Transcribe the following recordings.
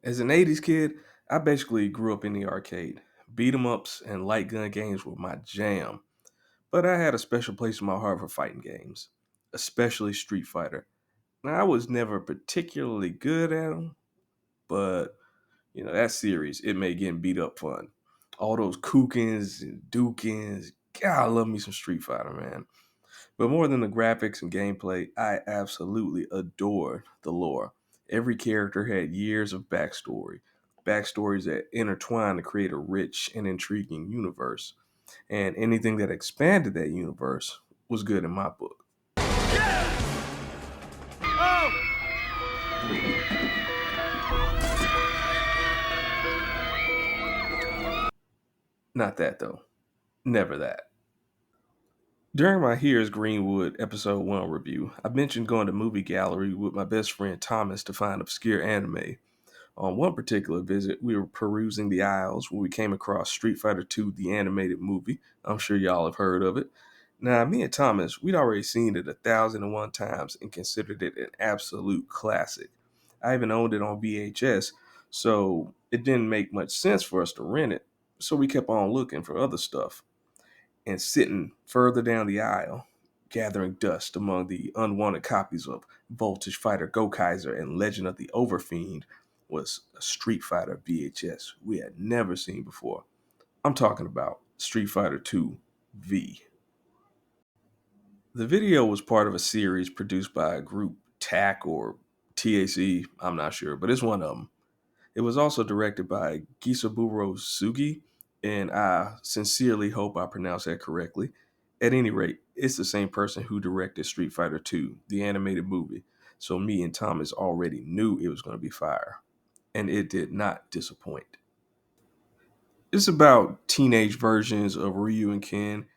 As an 80s kid, I basically grew up in the arcade. Beat 'em ups and light gun games were my jam. But I had a special place in my heart for fighting games, especially Street Fighter. Now, I was never particularly good at them, but that series, it made getting beat up fun. All those Kookins and Dukins. God, I love me some Street Fighter, man. But more than the graphics and gameplay, I absolutely adored the lore. Every character had years of backstories that intertwined to create a rich and intriguing universe. And anything that expanded that universe was good in my book. Not that, though. Never that. During my Here's Greenwood episode 1 review, I mentioned going to movie gallery with my best friend Thomas to find obscure anime. On one particular visit, we were perusing the aisles when we came across Street Fighter II, the animated movie. I'm sure y'all have heard of it. Now, me and Thomas, we'd already seen it 1,001 times and considered it an absolute classic. I even owned it on VHS, so it didn't make much sense for us to rent it. So we kept on looking for other stuff and sitting further down the aisle, gathering dust among the unwanted copies of Voltage Fighter Gokaiser and Legend of the Overfiend, was a Street Fighter VHS we had never seen before. I'm talking about Street Fighter II V. The video was part of a series produced by a group, TAC or TAC, I'm not sure, but it's one of them. It was also directed by Gisaburo Sugi, and I sincerely hope I pronounced that correctly. At any rate, it's the same person who directed Street Fighter II, the animated movie, so me and Thomas already knew it was going to be fire, and it did not disappoint. It's about teenage versions of Ryu and Ken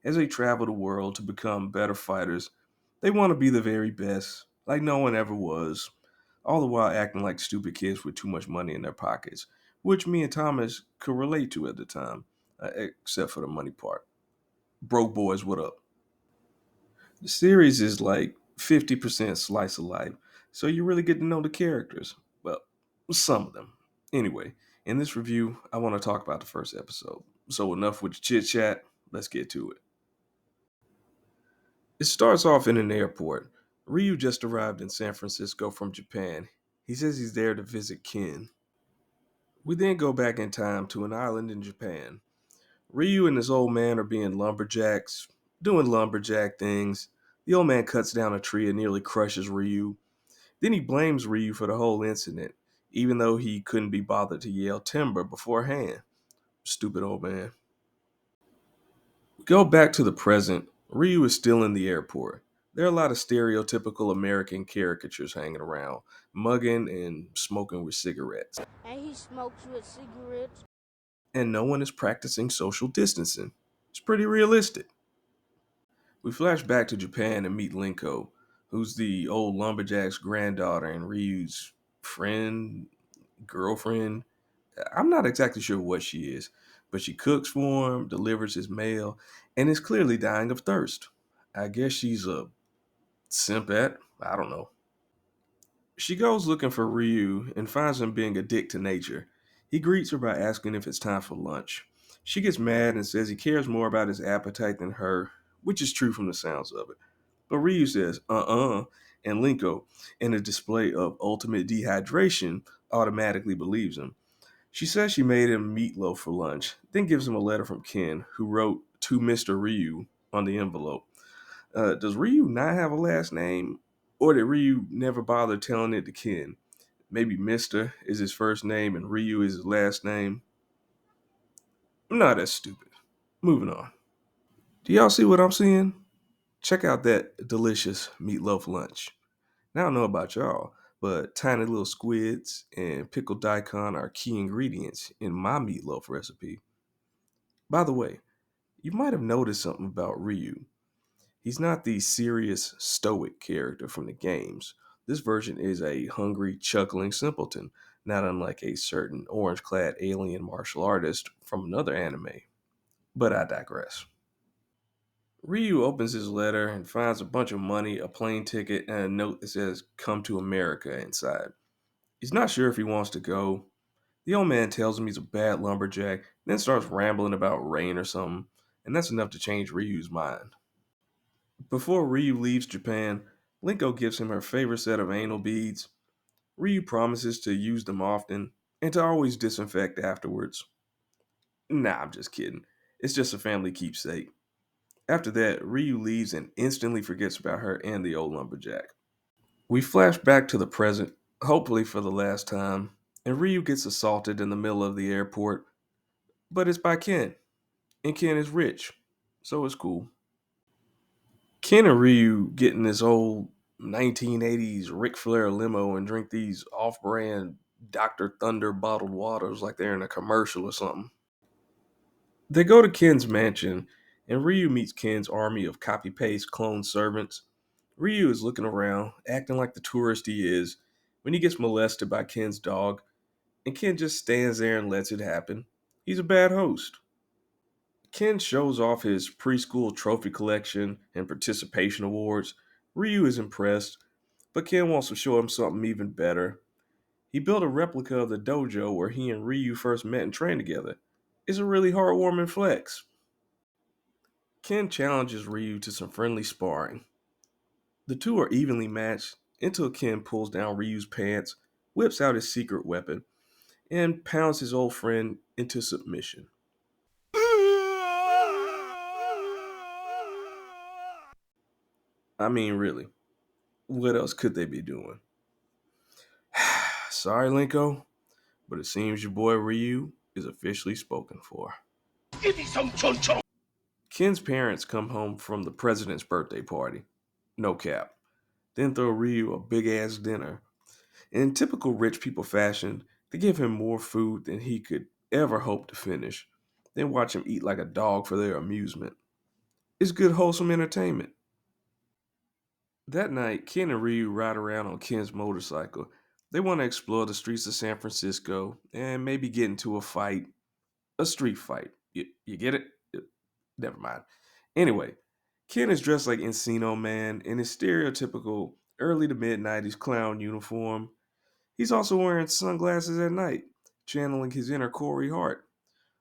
as they travel the world to become better fighters. They want to be the very best, like no one ever was, all the while acting like stupid kids with too much money in their pockets, which me and Thomas could relate to at the time, except for the money part. Broke boys, what up? The series is like 50% slice of life, so you really get to know the characters. Well, some of them. Anyway, in this review, I want to talk about the first episode. So, enough with the chit chat, let's get to it. It starts off in an airport. Ryu just arrived in San Francisco from Japan. He says he's there to visit Ken. We then go back in time to an island in Japan. Ryu and his old man are being lumberjacks, doing lumberjack things. The old man cuts down a tree and nearly crushes Ryu. Then he blames Ryu for the whole incident, even though he couldn't be bothered to yell timber beforehand. Stupid old man. We go back to the present. Ryu is still in the airport. There are a lot of stereotypical American caricatures hanging around, mugging and smoking with cigarettes. And he smokes with cigarettes. And no one is practicing social distancing. It's pretty realistic. We flash back to Japan and meet Linko, who's the old lumberjack's granddaughter and Ryu's friend, girlfriend. I'm not exactly sure what she is, but she cooks for him, delivers his mail, and is clearly dying of thirst. I guess she's a simpet. I don't know. She goes looking for Ryu and finds him being a dick to nature. He greets her by asking if it's time for lunch. She gets mad and says he cares more about his appetite than her, which is true from the sounds of it. But Ryu says, and Linko, in a display of ultimate dehydration, automatically believes him. She says she made him meatloaf for lunch, then gives him a letter from Ken, who wrote to Mr. Ryu on the envelope. Does Ryu not have a last name? Or did Ryu never bother telling it to Ken? Maybe Mister is his first name and Ryu is his last name? No, that's stupid. Moving on. Do y'all see what I'm seeing? Check out that delicious meatloaf lunch. Now, I don't know about y'all, but tiny little squids and pickled daikon are key ingredients in my meatloaf recipe. By the way, you might have noticed something about Ryu. He's not the serious, stoic character from the games. This version is a hungry, chuckling simpleton, not unlike a certain orange clad alien martial artist from another anime. But I digress. Ryu opens his letter and finds a bunch of money, a plane ticket, and a note that says, "Come to America" inside. He's not sure if he wants to go. The old man tells him he's a bad lumberjack, then starts rambling about rain or something, and that's enough to change Ryu's mind. Before Ryu leaves Japan, Linko gives him her favorite set of anal beads. Ryu promises to use them often and to always disinfect afterwards. Nah, I'm just kidding. It's just a family keepsake. After that, Ryu leaves and instantly forgets about her and the old lumberjack. We flash back to the present, hopefully for the last time, and Ryu gets assaulted in the middle of the airport, but it's by Ken, and Ken is rich, so it's cool. Ken and Ryu get in this old 1980s Ric Flair limo and drink these off brand Dr. Thunder bottled waters like they're in a commercial or something. They go to Ken's mansion, and Ryu meets Ken's army of copy paste clone servants. Ryu is looking around, acting like the tourist he is, when he gets molested by Ken's dog, and Ken just stands there and lets it happen. He's a bad host. Ken shows off his preschool trophy collection and participation awards. Ryu is impressed, but Ken wants to show him something even better. He built a replica of the dojo where he and Ryu first met and trained together. It's a really heartwarming flex. Ken challenges Ryu to some friendly sparring. The two are evenly matched until Ken pulls down Ryu's pants, whips out his secret weapon, and pounds his old friend into submission. I mean, really, what else could they be doing? Sorry, Linko, but it seems your boy Ryu is officially spoken for. Give me some chon chon. Ken's parents come home from the president's birthday party. No cap. Then throw Ryu a big ass dinner. In typical rich people fashion, they give him more food than he could ever hope to finish, then watch him eat like a dog for their amusement. It's good, wholesome entertainment. That night, Ken and Ryu ride around on Ken's motorcycle. They want to explore the streets of San Francisco and maybe get into a fight, a street fight. You get it? Never mind. Anyway, Ken is dressed like Encino Man in his stereotypical early to mid 90s clown uniform. He's also wearing sunglasses at night, channeling his inner Corey Hart.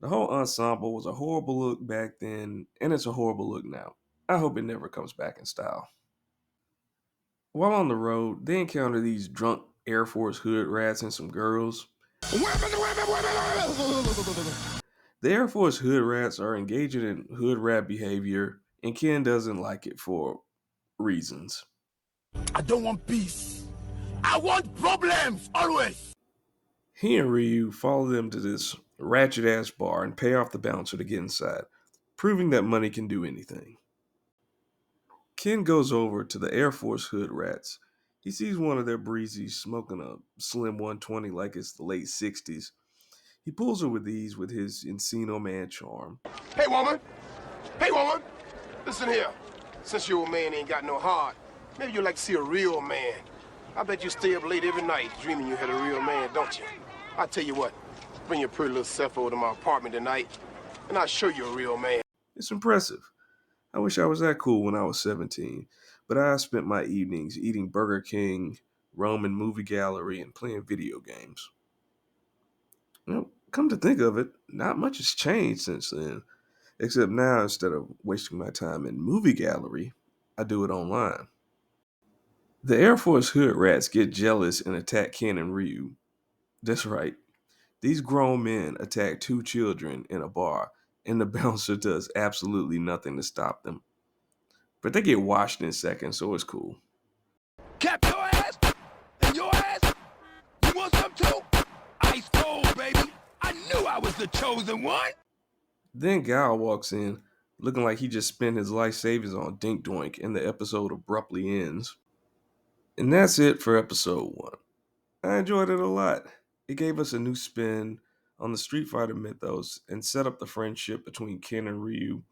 The whole ensemble was a horrible look back then, and it's a horrible look now. I hope it never comes back in style. While on the road, they encounter these drunk Air Force hood rats and some girls. The Air Force hood rats are engaging in hood rat behavior, and Ken doesn't like it for reasons. I don't want peace. I want problems always. He and Ryu follow them to this ratchet ass bar and pay off the bouncer to get inside, proving that money can do anything. Ken goes over to the Air Force hood rats. He sees one of their breezies smoking a slim 120 like it's the late 60s. He pulls her with ease with his Encino Man charm. Hey woman. Hey woman. Listen here. Since your old man ain't got no heart, maybe you'd like to see a real man. I bet you stay up late every night dreaming you had a real man, don't you? I tell you what, bring your pretty little self over to my apartment tonight, and I'll show you a real man. It's impressive. I wish I was that cool when I was 17, but I spent my evenings eating Burger King, roaming movie gallery, and playing video games. Come to think of it, not much has changed since then, except now instead of wasting my time in movie gallery, I do it online. The Air Force hood rats get jealous and attack Ken and Ryu. That's right, these grown men attack two children in a bar, and the bouncer does absolutely nothing to stop them. But they get washed in seconds, so it's cool. Cap your ass and your ass. You want some too? Ice cold, baby. I knew I was the chosen one. Then Guile walks in, looking like he just spent his life savings on Dink Doink, and the episode abruptly ends. And that's it for episode 1. I enjoyed it a lot. It gave us a new spin on the Street Fighter mythos and set up the friendship between Ken and Ryu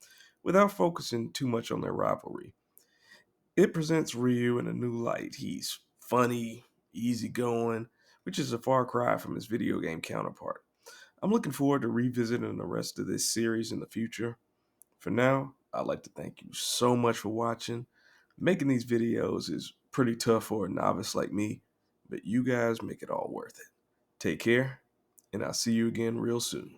without focusing too much on their rivalry. It presents Ryu in a new light. He's funny, easygoing, which is a far cry from his video game counterpart. I'm looking forward to revisiting the rest of this series in the future. For now, I'd like to thank you so much for watching. Making these videos is pretty tough for a novice like me, but you guys make it all worth it. Take care, and I'll see you again real soon.